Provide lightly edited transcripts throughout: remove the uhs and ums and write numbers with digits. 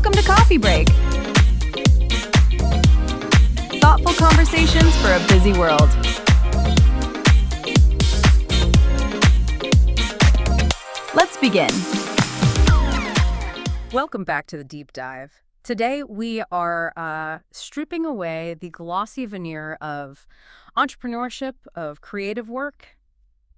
Welcome to Coffee Break. Thoughtful conversations for a busy world. Let's begin. Welcome back to the deep dive. Today we are stripping away the glossy veneer of entrepreneurship, of creative work,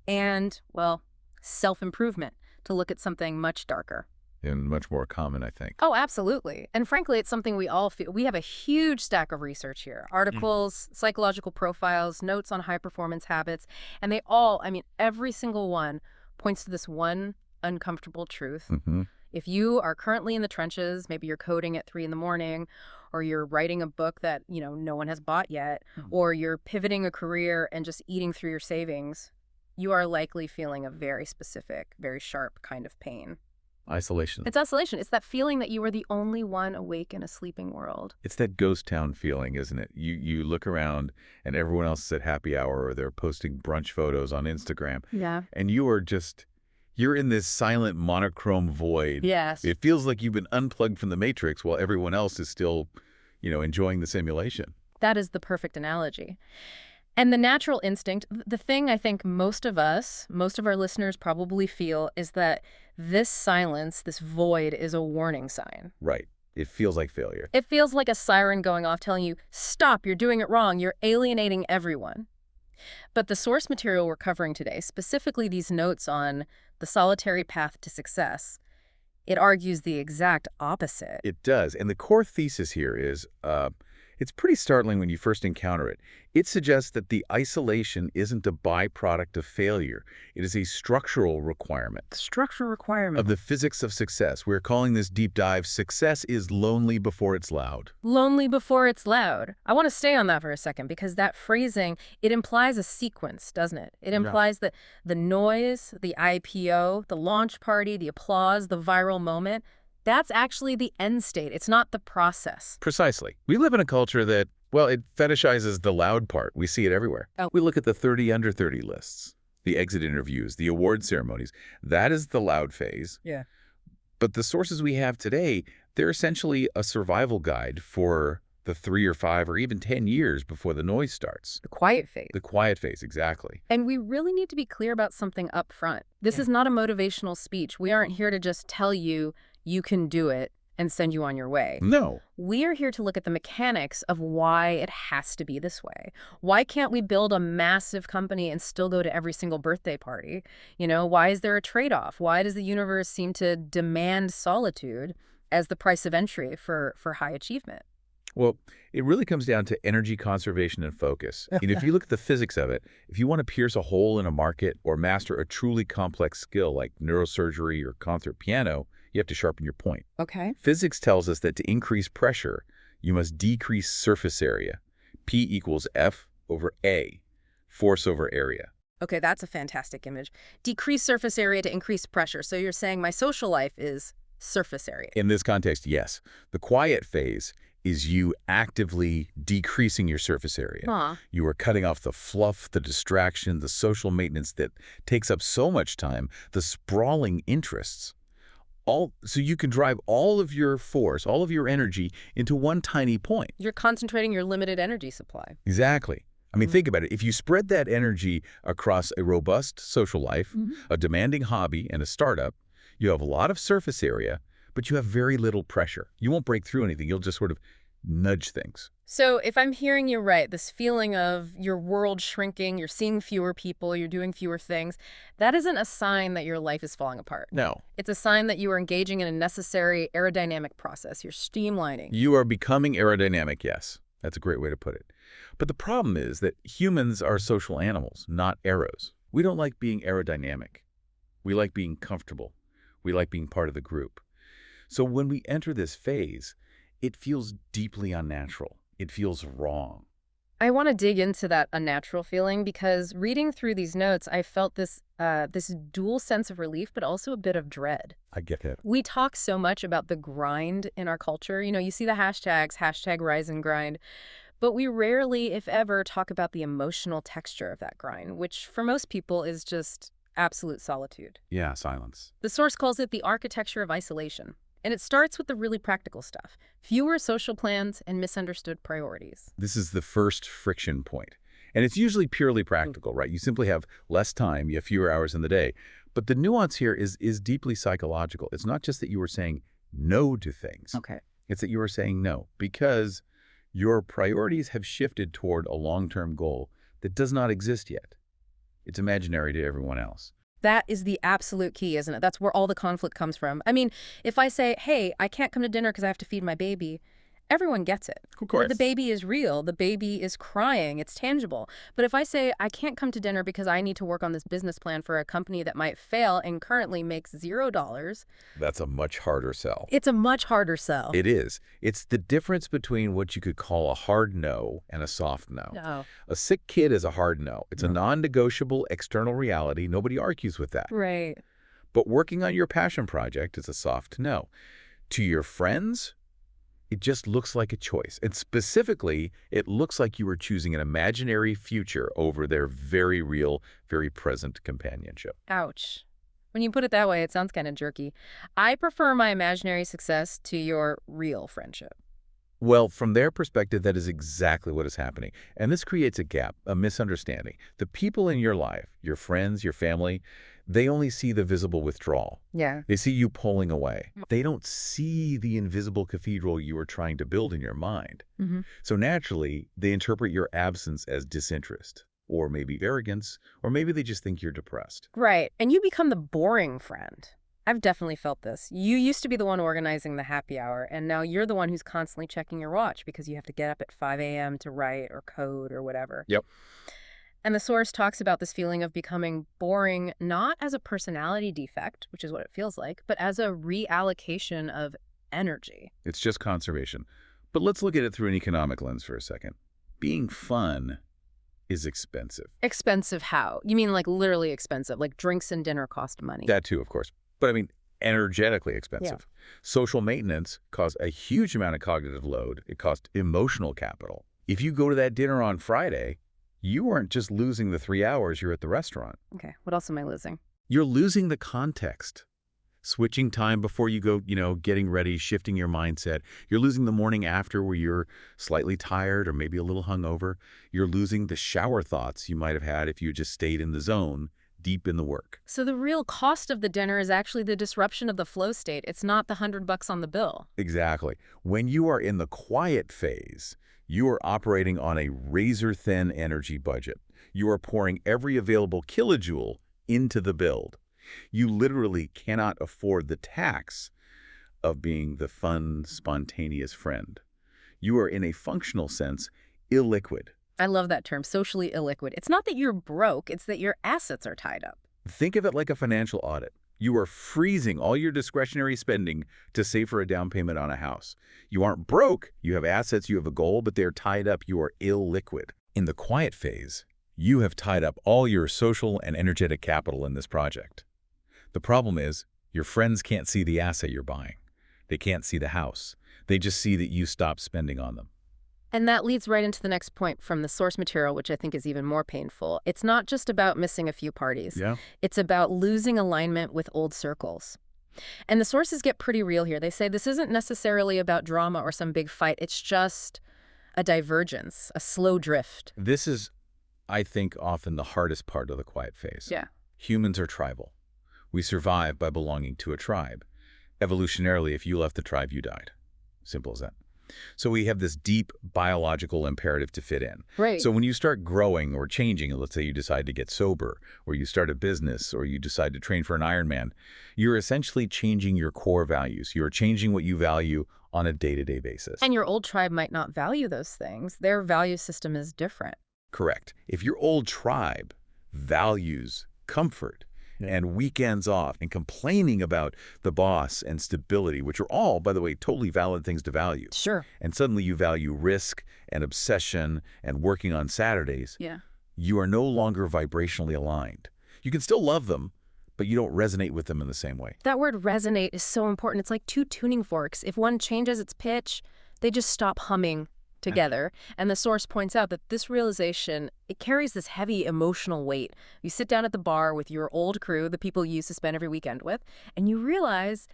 and, well, self-improvement to look at something much darker. And much more common, I think. Oh, absolutely. And frankly, it's something we all feel. We have a huge stack of research here. Articles, psychological profiles, notes on high-performance habits, and they all, every single one points to this one uncomfortable truth. Mm-hmm. If you are currently in the trenches, maybe you're coding at 3 a.m, or you're writing a book that, no one has bought yet, or you're pivoting a career and just eating through your savings, you are likely feeling a very specific, very sharp kind of pain. Isolation. It's isolation. It's that feeling that you are the only one awake in a sleeping world. It's that ghost town feeling, isn't it? You look around and everyone else is at happy hour or they're posting brunch photos on Instagram. Yeah. And you're in this silent monochrome void. Yes. It feels like you've been unplugged from the Matrix while everyone else is still, enjoying the simulation. That is the perfect analogy. And the natural instinct, the thing I think most of our listeners probably feel is that this silence, this void is a warning sign. Right. It feels like failure. It feels like a siren going off telling you, stop, you're doing it wrong, you're alienating everyone. But the source material we're covering today, specifically these notes on the solitary path to success, it argues the exact opposite. It does. And the core thesis here is, it's pretty startling when you first encounter it. It suggests that the isolation isn't a byproduct of failure. It is a structural requirement. Structural requirement. Of the physics of success. We're calling this deep dive, Success is Lonely Before It's Loud. Lonely before it's loud. I want to stay on that for a second because that phrasing, it implies a sequence, doesn't it? It implies that the noise, the IPO, the launch party, the applause, the viral moment, that's actually the end state. It's not the process. Precisely. We live in a culture that, it fetishizes the loud part. We see it everywhere. Oh. We look at the 30 under 30 lists, the exit interviews, the award ceremonies. That is the loud phase. Yeah. But the sources we have today, they're essentially a survival guide for the 3 or 5 or even 10 years before the noise starts. The quiet phase. The quiet phase, exactly. And we really need to be clear about something up front. This is not a motivational speech. We aren't here to just tell you you can do it and send you on your way. No. We are here to look at the mechanics of why it has to be this way. Why can't we build a massive company and still go to every single birthday party? Why is there a trade-off? Why does the universe seem to demand solitude as the price of entry for high achievement? Well, it really comes down to energy conservation and focus. If you look at the physics of it, if you want to pierce a hole in a market or master a truly complex skill like neurosurgery or concert piano, you have to sharpen your point. Okay. Physics tells us that to increase pressure, you must decrease surface area. P equals F over A, force over area. Okay, that's a fantastic image. Decrease surface area to increase pressure. So you're saying my social life is surface area. In this context, yes. The quiet phase is you actively decreasing your surface area. Huh. You are cutting off the fluff, the distraction, the social maintenance that takes up so much time, the sprawling interests. So you can drive all of your force, all of your energy into one tiny point. You're concentrating your limited energy supply. Exactly. Think about it. If you spread that energy across a robust social life, a demanding hobby, and a startup, you have a lot of surface area, but you have very little pressure. You won't break through anything. You'll just sort of nudge things. So if I'm hearing you right, this feeling of your world shrinking, you're seeing fewer people, you're doing fewer things, that isn't a sign that your life is falling apart. No. It's a sign that you are engaging in a necessary aerodynamic process. You're streamlining. You are becoming aerodynamic, yes. That's a great way to put it. But the problem is that humans are social animals, not arrows. We don't like being aerodynamic. We like being comfortable. We like being part of the group. So when we enter this phase, it feels deeply unnatural. It feels wrong. I want to dig into that unnatural feeling because reading through these notes, I felt this dual sense of relief, but also a bit of dread. I get it. We talk so much about the grind in our culture. You see the hashtags, hashtag rise and grind, but we rarely, if ever, talk about the emotional texture of that grind, which for most people is just absolute solitude. Yeah, silence. The source calls it the architecture of isolation. And it starts with the really practical stuff. Fewer social plans and misunderstood priorities. This is the first friction point. And it's usually purely practical, right? You simply have less time, you have fewer hours in the day. But the nuance here is deeply psychological. It's not just that you were saying no to things. Okay. It's that you are saying no because your priorities have shifted toward a long-term goal that does not exist yet. It's imaginary to everyone else. That is the absolute key, isn't it? That's where all the conflict comes from. I mean, if I say, hey, I can't come to dinner because I have to feed my baby, everyone gets it. Of course. The baby is real. The baby is crying. It's tangible. But if I say, I can't come to dinner because I need to work on this business plan for a company that might fail and currently makes $0, That's a much harder sell. it's a much harder sell. It is. It's the difference between what you could call a hard no and a soft no. No. A sick kid is a hard no. It's a non-negotiable external reality. Nobody argues with that. Right. But working on your passion project is a soft no. To your friends, it just looks like a choice. And specifically, it looks like you are choosing an imaginary future over their very real, very present companionship. Ouch. When you put it that way, it sounds kind of jerky. I prefer my imaginary success to your real friendship. Well, from their perspective, that is exactly what is happening. And this creates a gap, a misunderstanding. The people in your life, your friends, your family, they only see the visible withdrawal. Yeah. They see you pulling away. They don't see the invisible cathedral you are trying to build in your mind. Mm-hmm. So naturally, they interpret your absence as disinterest, or maybe arrogance, or maybe they just think you're depressed. Right. And you become the boring friend. I've definitely felt this. You used to be the one organizing the happy hour, and now you're the one who's constantly checking your watch because you have to get up at 5 a.m. to write or code or whatever. Yep. And the source talks about this feeling of becoming boring not as a personality defect, which is what it feels like, but as a reallocation of energy. It's just conservation. But let's look at it through an economic lens for a second. Being fun is expensive. Expensive how? You mean like literally expensive, like drinks and dinner cost money? That too, of course. But I mean, energetically expensive. Social maintenance costs a huge amount of cognitive load. It costs emotional capital. If you go to that dinner on Friday, you aren't just losing the 3 hours you're at the restaurant. Okay, what else am I losing? You're losing the context. Switching time before you go, getting ready, shifting your mindset. You're losing the morning after where you're slightly tired or maybe a little hungover. You're losing the shower thoughts you might have had if you just stayed in the zone, deep in the work. So the real cost of the dinner is actually the disruption of the flow state. It's not the $100 on the bill. Exactly. When you are in the quiet phase, you are operating on a razor-thin energy budget. You are pouring every available kilojoule into the build. You literally cannot afford the tax of being the fun, spontaneous friend. You are, in a functional sense, illiquid. I love that term, socially illiquid. It's not that you're broke, it's that your assets are tied up. Think of it like a financial audit. You are freezing all your discretionary spending to save for a down payment on a house. You aren't broke. You have assets, you have a goal, but they're tied up. You are illiquid. In the quiet phase, you have tied up all your social and energetic capital in this project. The problem is, your friends can't see the asset you're buying. They can't see the house. They just see that you stopped spending on them. And that leads right into the next point from the source material, which I think is even more painful. It's not just about missing a few parties. Yeah. It's about losing alignment with old circles. And the sources get pretty real here. They say this isn't necessarily about drama or some big fight. It's just a divergence, a slow drift. This is, I think, often the hardest part of the quiet phase. Yeah. Humans are tribal. We survive by belonging to a tribe. Evolutionarily, if you left the tribe, you died. Simple as that. So we have this deep biological imperative to fit in. Right. So when you start growing or changing, let's say you decide to get sober, or you start a business, or you decide to train for an Ironman, you're essentially changing your core values. You're changing what you value on a day-to-day basis. And your old tribe might not value those things. Their value system is different. Correct. If your old tribe values comfort and weekends off and complaining about the boss and stability, which are all, by the way, totally valid things to value. Sure. And suddenly you value risk and obsession and working on Saturdays. Yeah. You are no longer vibrationally aligned. You can still love them, but you don't resonate with them in the same way. That word resonate is so important. It's like two tuning forks. If one changes its pitch, they just stop humming together. And the source points out that this realization, it carries this heavy emotional weight. You sit down at the bar with your old crew, the people you used to spend every weekend with, and you realize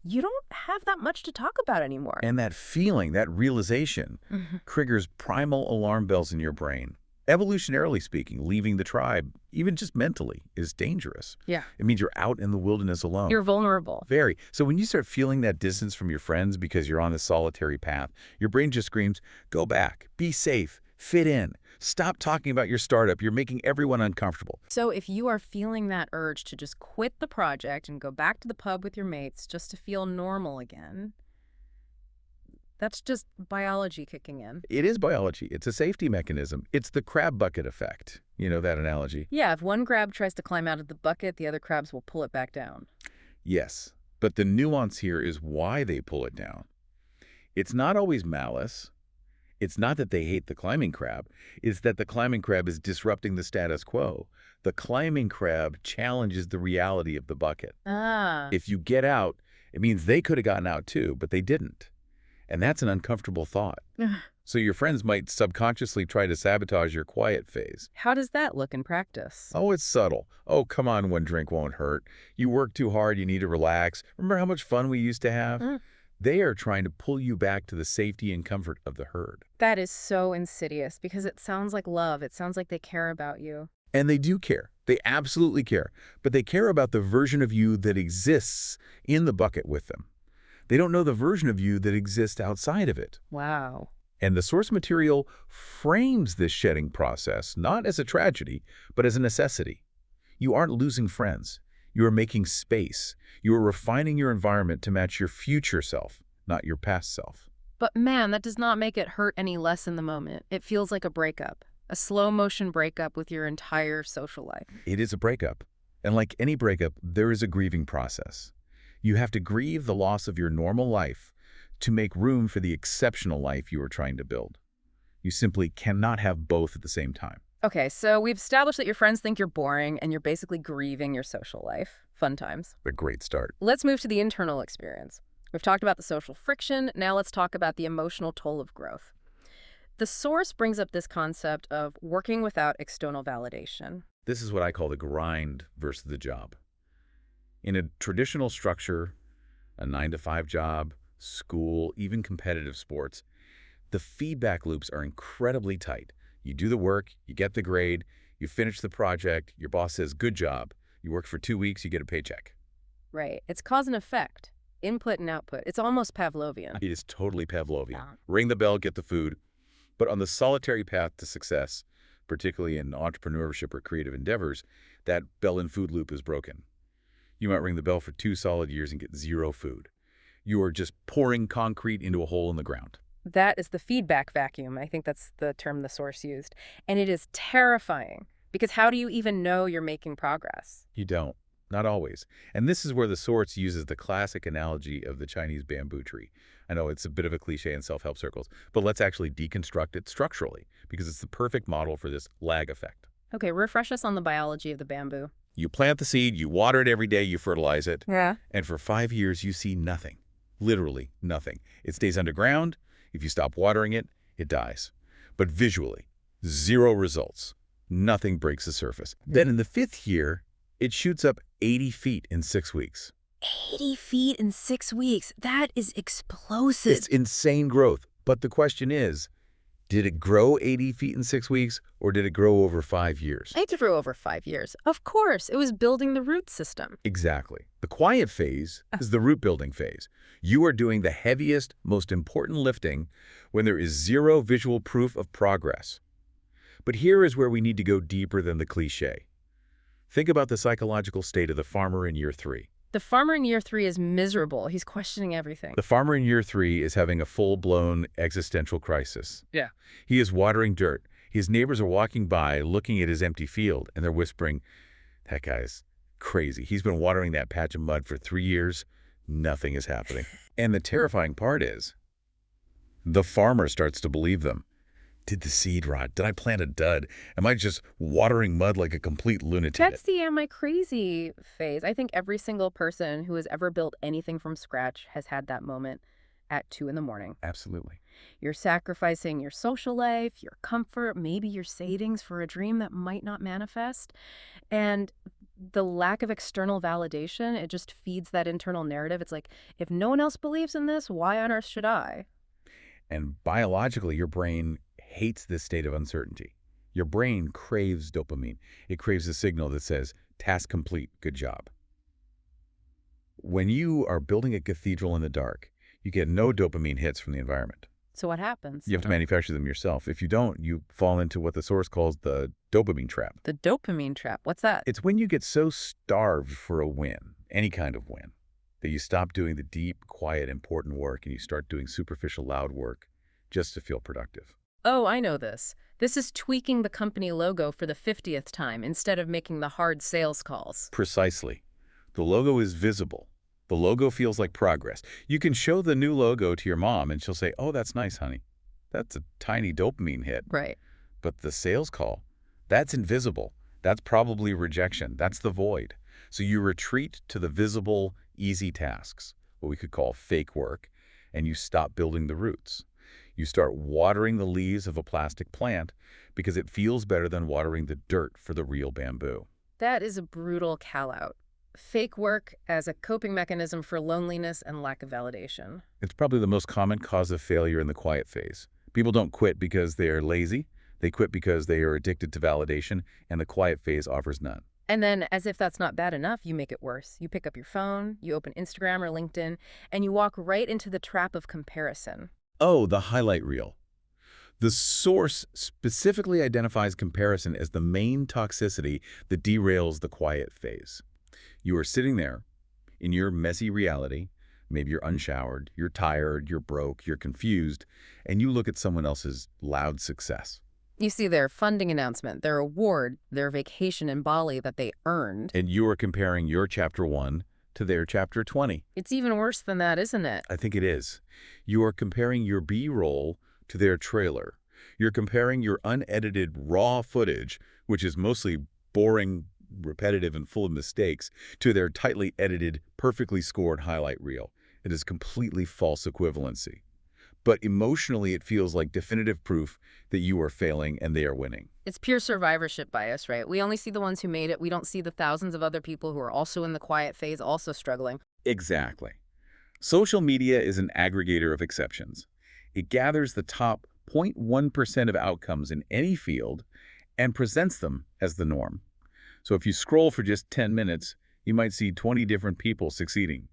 you don't have that much to talk about anymore. And that feeling, that realization, triggers primal alarm bells in your brain. Evolutionarily speaking, leaving the tribe, even just mentally, is dangerous. Yeah. It means you're out in the wilderness alone. You're vulnerable. Very. So when you start feeling that distance from your friends because you're on this solitary path, your brain just screams, go back, be safe, fit in. Stop talking about your startup. You're making everyone uncomfortable. So if you are feeling that urge to just quit the project and go back to the pub with your mates just to feel normal again, that's just biology kicking in. It is biology. It's a safety mechanism. It's the crab bucket effect. You know that analogy? Yeah, if one crab tries to climb out of the bucket, the other crabs will pull it back down. Yes. But the nuance here is why they pull it down. It's not always malice. It's not that they hate the climbing crab. It's that the climbing crab is disrupting the status quo. The climbing crab challenges the reality of the bucket. Ah. If you get out, it means they could have gotten out too, but they didn't. And that's an uncomfortable thought. So your friends might subconsciously try to sabotage your quiet phase. How does that look in practice? Oh, it's subtle. Oh, come on, one drink won't hurt. You work too hard, you need to relax. Remember how much fun we used to have? They are trying to pull you back to the safety and comfort of the herd. That is so insidious because it sounds like love. It sounds like they care about you. And they do care. They absolutely care. But they care about the version of you that exists in the bucket with them. They don't know the version of you that exists outside of it. Wow. And the source material frames this shedding process not as a tragedy, but as a necessity. You aren't losing friends. You are making space. You are refining your environment to match your future self, not your past self. But man, that does not make it hurt any less in the moment. It feels like a breakup, a slow motion breakup with your entire social life. It is a breakup. And like any breakup, there is a grieving process. You have to grieve the loss of your normal life to make room for the exceptional life you are trying to build. You simply cannot have both at the same time. Okay, so we've established that your friends think you're boring and you're basically grieving your social life. Fun times. A great start. Let's move to the internal experience. We've talked about the social friction. Now let's talk about the emotional toll of growth. The source brings up this concept of working without external validation. This is what I call the grind versus the job. In a traditional structure, a 9-to-5 job, school, even competitive sports, the feedback loops are incredibly tight. You do the work, you get the grade, you finish the project, your boss says, good job. You work for 2 weeks, you get a paycheck. Right. It's cause and effect, input and output. It's almost Pavlovian. It is totally Pavlovian. Ring the bell, get the food. But on the solitary path to success, particularly in entrepreneurship or creative endeavors, that bell and food loop is broken. You might ring the bell for 2 solid years and get 0 food. You are just pouring concrete into a hole in the ground. That is the feedback vacuum. I think that's the term the source used. And it is terrifying because how do you even know you're making progress? You don't. Not always. And this is where the source uses the classic analogy of the Chinese bamboo tree. I know it's a bit of a cliche in self-help circles, but let's actually deconstruct it structurally because it's the perfect model for this lag effect. Okay, refresh us on the biology of the bamboo. You plant the seed, you water it every day, you fertilize it. Yeah. And for 5 years, you see nothing. Literally nothing. It stays underground. If you stop watering it, it dies. But visually, 0 results. Nothing breaks the surface. Then in the 5th year, it shoots up 80 feet in 6 weeks. 80 feet in 6 weeks. That is explosive. It's insane growth. But the question is, did it grow 80 feet in 6 weeks, or did it grow over 5 years? It grew over 5 years. Of course, it was building the root system. Exactly. The quiet phase is the root building phase. You are doing the heaviest, most important lifting when there is 0 visual proof of progress. But here is where we need to go deeper than the cliche. Think about the psychological state of the farmer in year 3. The farmer in year 3 is miserable. He's questioning everything. The farmer in year 3 is having a full-blown existential crisis. Yeah. He is watering dirt. His neighbors are walking by, looking at his empty field, and they're whispering, that guy's crazy. He's been watering that patch of mud for 3 years. Nothing is happening. And the terrifying part is, the farmer starts to believe them. Did the seed rot? Did I plant a dud? Am I just watering mud like a complete lunatic? That's the am I crazy phase. I think every single person who has ever built anything from scratch has had that moment at 2 in the morning. Absolutely. You're sacrificing your social life, your comfort, maybe your savings for a dream that might not manifest. And The lack of external validation, it just feeds that internal narrative. It's like, if no one else believes in this, why on earth should I? And biologically, your brain hates this state of uncertainty. Your brain craves dopamine. It craves a signal that says, task complete, good job. When you are building a cathedral in the dark, you get no dopamine hits from the environment. So what happens? You have to manufacture them yourself. If you don't, you fall into what the source calls the dopamine trap. The dopamine trap. What's that? It's when you get so starved for a win, any kind of win, that you stop doing the deep, quiet, important work and you start doing superficial, loud work just to feel productive. Oh, I know this. This is tweaking the company logo for the 50th time instead of making the hard sales calls. Precisely. The logo is visible. The logo feels like progress. You can show the new logo to your mom and she'll say, oh, that's nice, honey. That's a tiny dopamine hit. Right. But the sales call, that's invisible. That's probably rejection. That's the void. So you retreat to the visible, easy tasks, what we could call fake work, and you stop building the roots. You start watering the leaves of a plastic plant because it feels better than watering the dirt for the real bamboo. That is a brutal call-out. Fake work as a coping mechanism for loneliness and lack of validation. It's probably the most common cause of failure in the quiet phase. People don't quit because they are lazy. They quit because they are addicted to validation, and the quiet phase offers none. And then, as if that's not bad enough, you make it worse. You pick up your phone, you open Instagram or LinkedIn, and you walk right into the trap of comparison. Oh, the highlight reel. The source specifically identifies comparison as the main toxicity that derails the quiet phase. You are sitting there in your messy reality. Maybe you're unshowered, you're tired, you're broke, you're confused, and you look at someone else's loud success. You see their funding announcement, their award, their vacation in Bali that they earned. And you are comparing your chapter 1 to their chapter 20. It's even worse than that, isn't it? I think it is. You are comparing your B-roll to their trailer. You're comparing your unedited raw footage, which is mostly boring, repetitive, and full of mistakes, to their tightly edited, perfectly scored highlight reel. It is completely false equivalency. But emotionally, it feels like definitive proof that you are failing and they are winning. It's pure survivorship bias, right? We only see the ones who made it. We don't see the thousands of other people who are also in the quiet phase, also struggling. Exactly. Social media is an aggregator of exceptions. It gathers the top 0.1% of outcomes in any field and presents them as the norm. So if you scroll for just 10 minutes, you might see 20 different people succeeding.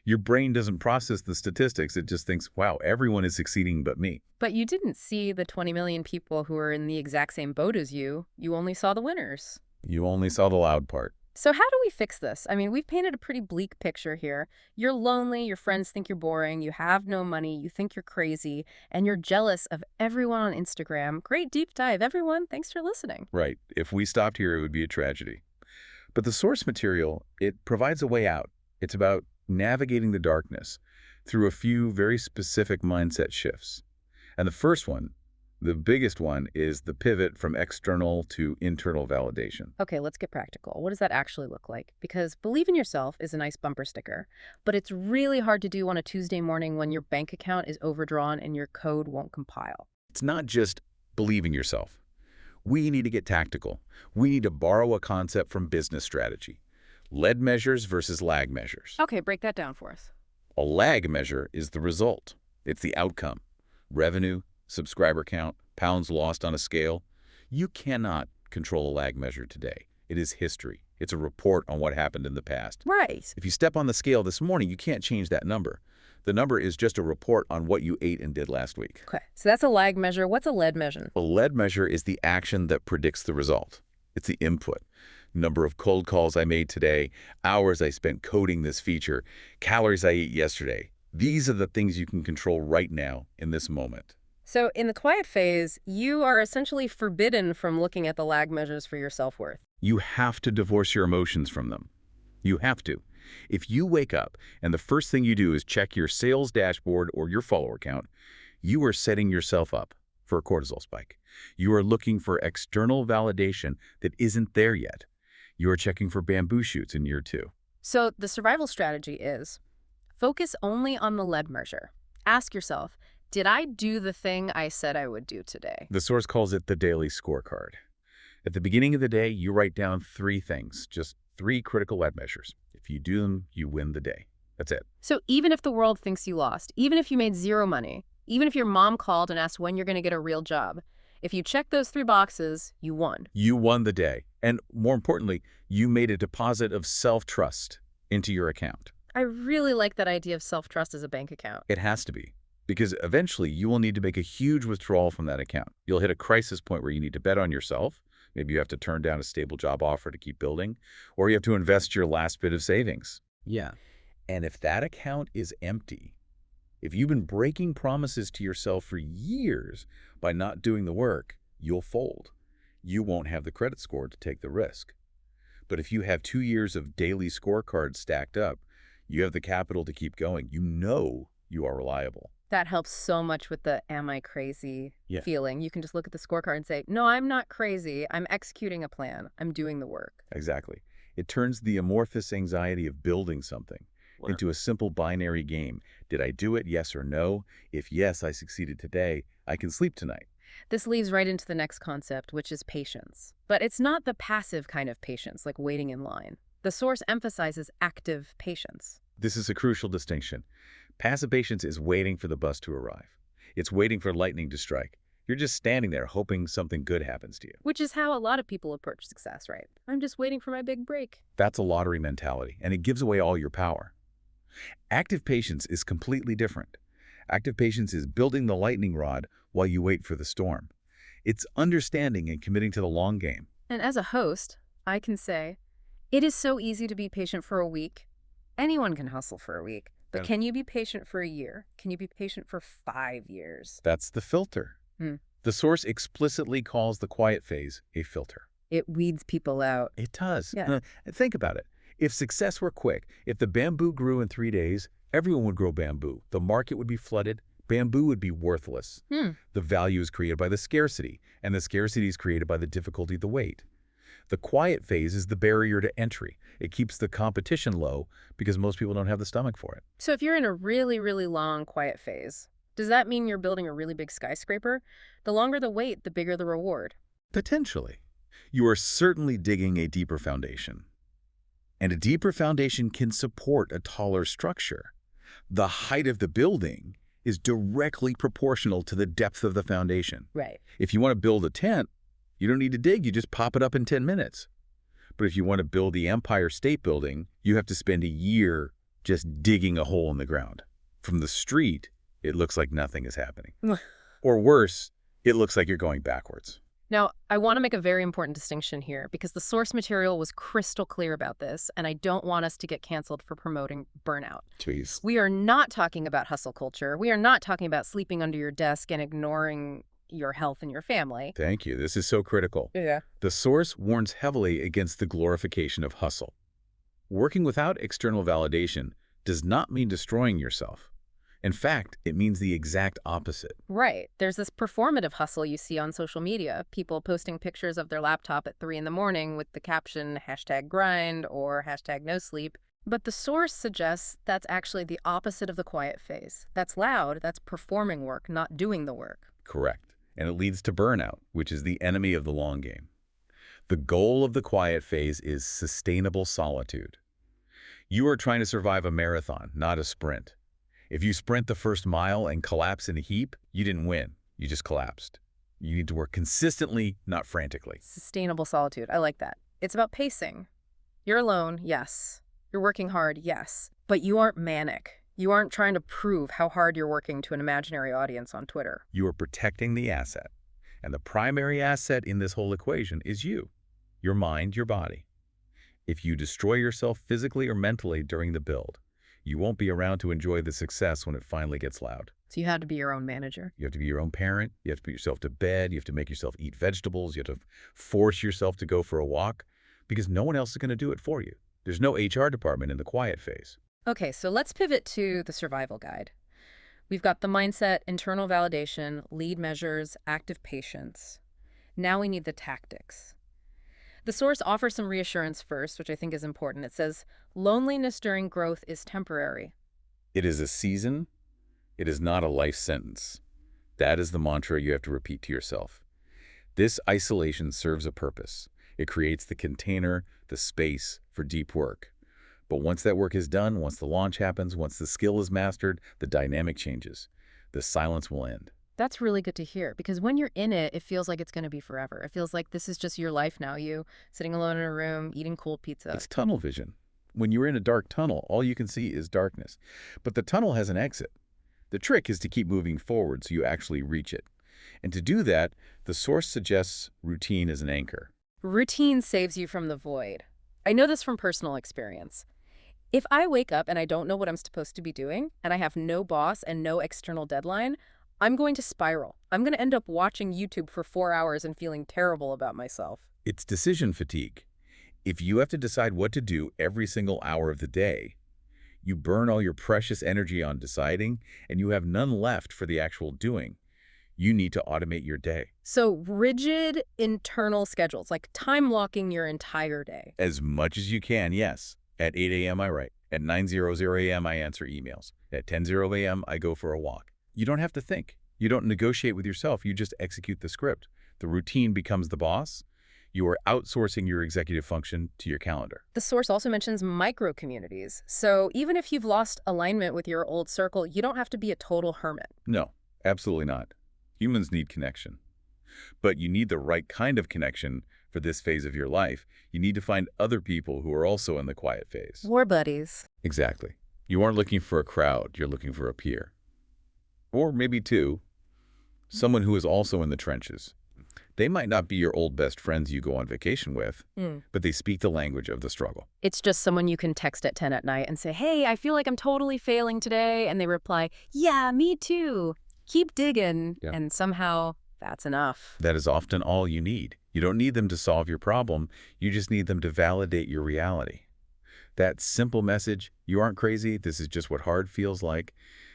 Your brain doesn't process the statistics. It just thinks, wow, everyone is succeeding but me. But you didn't see the 20 million people who are in the exact same boat as you. You only saw the winners. You only saw the loud part. So how do we fix this? I mean, we've painted a pretty bleak picture here. You're lonely, your friends think you're boring, you have no money, you think you're crazy, and you're jealous of everyone on Instagram. Great deep dive, everyone. Thanks for listening. Right. If we stopped here, it would be a tragedy. But the source material, it provides a way out. It's about navigating the darkness through a few very specific mindset shifts. And the first one, the biggest one, is the pivot from external to internal validation. Okay, let's get practical. What does that actually look like? Because believe in yourself is a nice bumper sticker, but it's really hard to do on a Tuesday morning when your bank account is overdrawn and your code won't compile. It's not just believe in yourself. We need to get tactical. We need to borrow a concept from business strategy. Lead measures versus lag measures. Okay, break that down for us. A lag measure is the result. It's the outcome. Revenue, subscriber count, pounds lost on a scale. You cannot control a lag measure today. It is history. It's a report on what happened in the past. Right. If you step on the scale this morning, you can't change that number. The number is just a report on what you ate and did last week. Okay, so that's a lag measure. What's a lead measure? A lead measure is the action that predicts the result. It's the input. Number of cold calls I made today, hours I spent coding this feature, calories I ate yesterday. These are the things you can control right now in this moment. So in the quiet phase, you are essentially forbidden from looking at the lag measures for your self-worth. You have to divorce your emotions from them. You have to. If you wake up and the first thing you do is check your sales dashboard or your follower count, you are setting yourself up for a cortisol spike. You are looking for external validation that isn't there yet. You are checking for bamboo shoots in year 2. So the survival strategy is focus only on the lead measure. Ask yourself, did I do the thing I said I would do today? The source calls it the daily scorecard. At the beginning of the day, you write down 3 things, just 3 critical web measures. If you do them, you win the day. That's it. So even if the world thinks you lost, even if you made zero money, even if your mom called and asked when you're going to get a real job, if you check those 3 boxes, you won. You won the day. And more importantly, you made a deposit of self-trust into your account. I really like that idea of self-trust as a bank account. It has to be, because eventually you will need to make a huge withdrawal from that account. You'll hit a crisis point where you need to bet on yourself. Maybe you have to turn down a stable job offer to keep building, or you have to invest your last bit of savings. Yeah. And if that account is empty, if you've been breaking promises to yourself for years by not doing the work, you'll fold. You won't have the credit score to take the risk. But if you have 2 years of daily scorecards stacked up, you have the capital to keep going. You know you are reliable. That helps so much with the am I crazy Yeah. feeling. You can just look at the scorecard and say, no, I'm not crazy. I'm executing a plan. I'm doing the work. Exactly. It turns the amorphous anxiety of building something into a simple binary game. Did I do it, yes or no? If yes, I succeeded today, I can sleep tonight. This leads right into the next concept, which is patience. But it's not the passive kind of patience, like waiting in line. The source emphasizes active patience. This is a crucial distinction. Passive patience is waiting for the bus to arrive. It's waiting for lightning to strike. You're just standing there hoping something good happens to you. Which is how a lot of people approach success, right? I'm just waiting for my big break. That's a lottery mentality, and it gives away all your power. Active patience is completely different. Active patience is building the lightning rod while you wait for the storm. It's understanding and committing to the long game. And as a host, I can say, it is so easy to be patient for a week. Anyone can hustle for a week. But can you be patient for a year? Can you be patient for 5 years? That's the filter. The source explicitly calls the quiet phase a filter. It weeds people out. It does. Yeah. Think about it. If success were quick, if the bamboo grew in 3 days, everyone would grow bamboo. The market would be flooded. Bamboo would be worthless. The value is created by the scarcity, and the scarcity is created by the difficulty of the wait. The quiet phase is the barrier to entry. It keeps the competition low because most people don't have the stomach for it. So if you're in a really, really long quiet phase, does that mean you're building a really big skyscraper? The longer the wait, the bigger the reward. Potentially. You are certainly digging a deeper foundation. And a deeper foundation can support a taller structure. The height of the building is directly proportional to the depth of the foundation. Right. If you want to build a tent, you don't need to dig, you just pop it up in 10 minutes. But if you want to build the Empire State Building, you have to spend a year just digging a hole in the ground. From the street, it looks like nothing is happening. Or worse, it looks like you're going backwards. Now, I want to make a very important distinction here because the source material was crystal clear about this, and I don't want us to get canceled for promoting burnout. Please. We are not talking about hustle culture. We are not talking about sleeping under your desk and ignoring your health and your family. Thank you. This is so critical. Yeah. The source warns heavily against the glorification of hustle. Working without external validation does not mean destroying yourself. In fact, it means the exact opposite. Right. There's this performative hustle you see on social media, people posting pictures of their laptop at 3 in the morning with the caption #grind or #nosleep. But the source suggests that's actually the opposite of the quiet phase. That's loud, that's performing work, not doing the work. Correct. And it leads to burnout, which is the enemy of the long game. The goal of the quiet phase is sustainable solitude. You are trying to survive a marathon, not a sprint. If you sprint the first mile and collapse in a heap, you didn't win. You just collapsed. You need to work consistently, not frantically. Sustainable solitude. I like that. It's about pacing. You're alone, yes. You're working hard, yes. But you aren't manic. You aren't trying to prove how hard you're working to an imaginary audience on Twitter. You are protecting the asset. And the primary asset in this whole equation is you, your mind, your body. If you destroy yourself physically or mentally during the build, you won't be around to enjoy the success when it finally gets loud. So you have to be your own manager. You have to be your own parent. You have to put yourself to bed. You have to make yourself eat vegetables. You have to force yourself to go for a walk because no one else is going to do it for you. There's no HR department in the quiet phase. Okay, so let's pivot to the survival guide. We've got the mindset, internal validation, lead measures, active patience. Now we need the tactics. The source offers some reassurance first, which I think is important. It says, loneliness during growth is temporary. It is a season. It is not a life sentence. That is the mantra you have to repeat to yourself. This isolation serves a purpose. It creates the container the space for deep work. But once that work is done, once the launch happens, once the skill is mastered, the dynamic changes. The silence will end. That's really good to hear, because when you're in it, it feels like it's going to be forever. It feels like this is just your life now, you sitting alone in a room, eating cool pizza. It's tunnel vision. When you're in a dark tunnel, all you can see is darkness. But the tunnel has an exit. The trick is to keep moving forward so you actually reach it. And to do that, the source suggests routine as an anchor. Routine saves you from the void. I know this from personal experience. If I wake up and I don't know what I'm supposed to be doing, and I have no boss and no external deadline, I'm going to spiral. I'm going to end up watching YouTube for 4 hours and feeling terrible about myself. It's decision fatigue. If you have to decide what to do every single hour of the day, you burn all your precious energy on deciding, and you have none left for the actual doing. You need to automate your day. So rigid internal schedules, like time blocking your entire day. As much as you can, yes. At 8 a.m. I write. At 9:00 a.m. I answer emails. At 10:00 a.m. I go for a walk. You don't have to think. You don't negotiate with yourself. You just execute the script. The routine becomes the boss. You are outsourcing your executive function to your calendar. The source also mentions micro-communities. So even if you've lost alignment with your old circle, you don't have to be a total hermit. No, absolutely not. Humans need connection. But you need the right kind of connection for this phase of your life. You need to find other people who are also in the quiet phase. War buddies. Exactly. You aren't looking for a crowd. You're looking for a peer. Or maybe two. Someone who is also in the trenches. They might not be your old best friends you go on vacation with, but they speak the language of the struggle. It's just someone you can text at 10 at night and say, hey, I feel like I'm totally failing today. And they reply, yeah, me too. Keep digging. Yeah. And somehow that's enough. That is often all you need. You don't need them to solve your problem. You just need them to validate your reality. That simple message, you aren't crazy, this is just what hard feels like,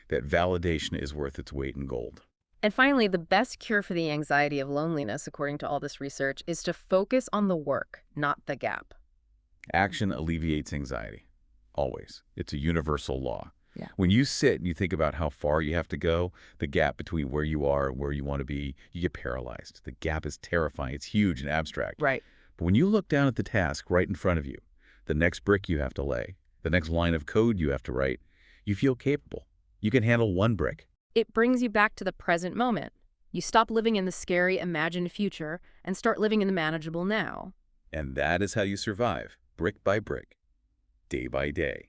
that validation is worth its weight in gold. And finally, the best cure for the anxiety of loneliness, according to all this research, is to focus on the work, not the gap. Action alleviates anxiety. Always. It's a universal law. Yeah. When you sit and you think about how far you have to go, the gap between where you are and where you want to be, you get paralyzed. The gap is terrifying. It's huge and abstract. Right. But when you look down at the task right in front of you, the next brick you have to lay, the next line of code you have to write, you feel capable. You can handle one brick. It brings you back to the present moment. You stop living in the scary, imagined future and start living in the manageable now. And that is how you survive, brick by brick, day by day,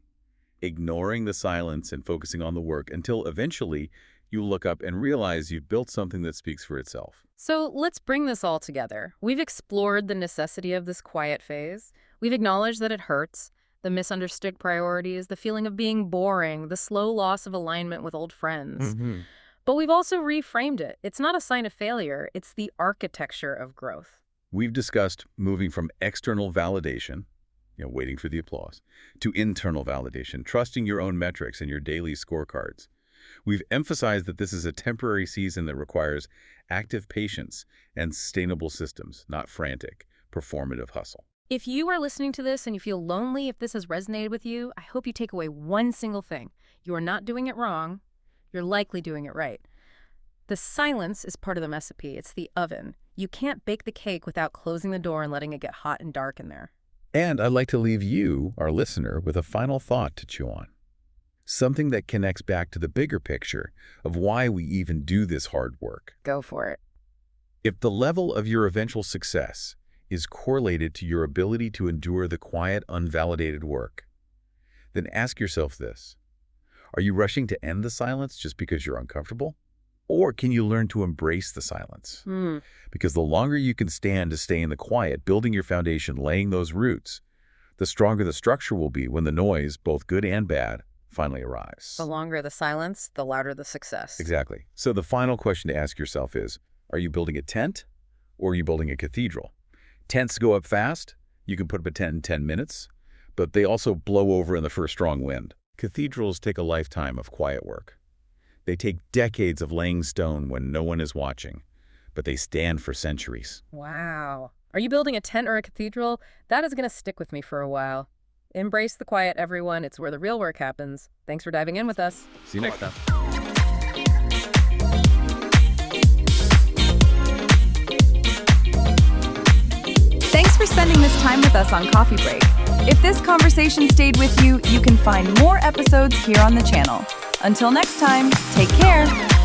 ignoring the silence and focusing on the work until eventually you look up and realize you've built something that speaks for itself. So let's bring this all together. We've explored the necessity of this quiet phase. We've acknowledged that it hurts, the misunderstood priorities, the feeling of being boring, the slow loss of alignment with old friends. But we've also reframed it. It's not a sign of failure. It's the architecture of growth. We've discussed moving from external validation, waiting for the applause, to internal validation, trusting your own metrics and your daily scorecards. We've emphasized that this is a temporary season that requires active patience and sustainable systems, not frantic, performative hustle. If you are listening to this and you feel lonely, if this has resonated with you, I hope you take away one single thing. You are not doing it wrong. You're likely doing it right. The silence is part of the recipe. It's the oven. You can't bake the cake without closing the door and letting it get hot and dark in there. And I'd like to leave you, our listener, with a final thought to chew on. Something that connects back to the bigger picture of why we even do this hard work. Go for it. If the level of your eventual success is correlated to your ability to endure the quiet, unvalidated work, then ask yourself this. Are you rushing to end the silence just because you're uncomfortable? Or can you learn to embrace the silence? Because the longer you can stand to stay in the quiet, building your foundation, laying those roots, the stronger the structure will be when the noise, both good and bad, finally arrives. The longer the silence, the louder the success. Exactly. So the final question to ask yourself is, are you building a tent or are you building a cathedral? Tents go up fast. You can put up a tent in 10 minutes, but they also blow over in the first strong wind. Cathedrals take a lifetime of quiet work. They take decades of laying stone when no one is watching, but they stand for centuries. Wow. Are you building a tent or a cathedral? That is going to stick with me for a while. Embrace the quiet, everyone. It's where the real work happens. Thanks for diving in with us. See you next time. Thanks for spending this time with us on Coffee Break. If this conversation stayed with you, you can find more episodes here on the channel. Until next time, take care.